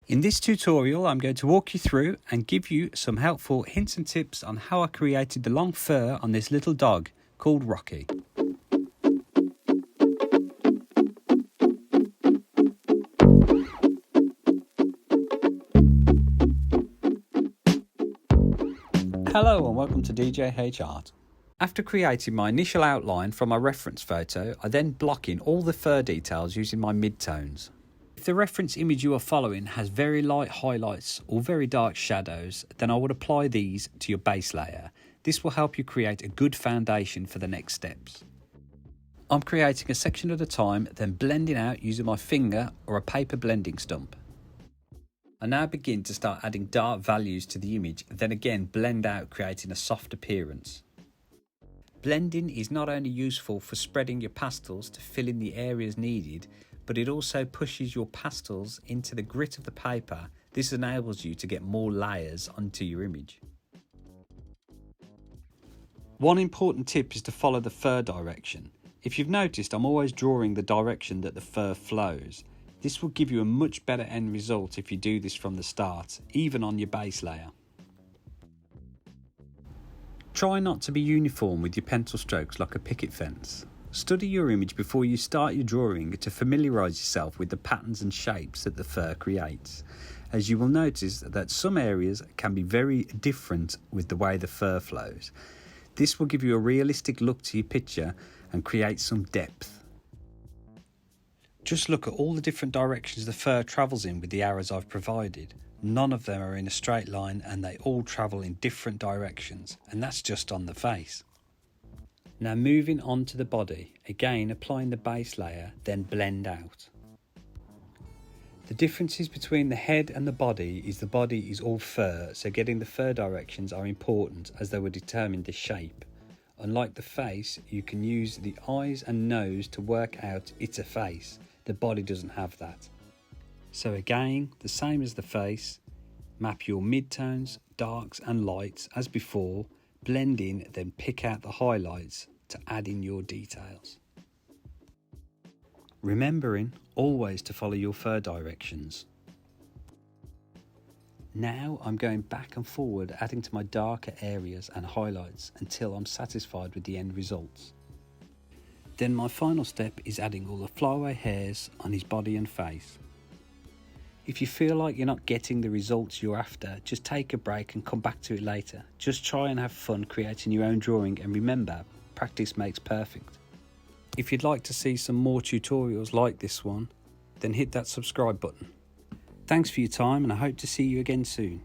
In this tutorial, I'm going to walk you through and give you some helpful hints and tips on how I created the long fur on this little dog called Rocky. Hello and welcome to DJH Art. After creating my initial outline from my reference photo, I then block in all the fur details using my midtones. If the reference image you are following has very light highlights or very dark shadows, then I would apply these to your base layer. This will help you create a good foundation for the next steps. I'm creating a section at a time, then blending out using my finger or a paper blending stump. I now begin to start adding dark values to the image, then again blend out, creating a soft appearance. Blending is not only useful for spreading your pastels to fill in the areas needed, but it also pushes your pastels into the grit of the paper. This enables you to get more layers onto your image. One important tip is to follow the fur direction. If you've noticed, I'm always drawing the direction that the fur flows. This will give you a much better end result if you do this from the start, even on your base layer. Try not to be uniform with your pencil strokes like a picket fence. Study your image before you start your drawing to familiarise yourself with the patterns and shapes that the fur creates, as you will notice that some areas can be very different with the way the fur flows. This will give you a realistic look to your picture and create some depth. Just look at all the different directions the fur travels in with the arrows I've provided. None of them are in a straight line and they all travel in different directions, and that's just on the face. Now moving on to the body, again applying the base layer, then blend out. The differences between the head and the body is all fur, so getting the fur directions are important as they will determine the shape. Unlike the face, you can use the eyes and nose to work out it's a face. The body doesn't have that. So again, the same as the face, map your midtones, darks and lights as before, blend in, then pick out the highlights to add in your details. Remembering always to follow your fur directions. Now I'm going back and forward, adding to my darker areas and highlights until I'm satisfied with the end results. Then my final step is adding all the flyaway hairs on his body and face. If you feel like you're not getting the results you're after, just take a break and come back to it later. Just try and have fun creating your own drawing, and remember, practice makes perfect. If you'd like to see some more tutorials like this one, then hit that subscribe button. Thanks for your time and I hope to see you again soon.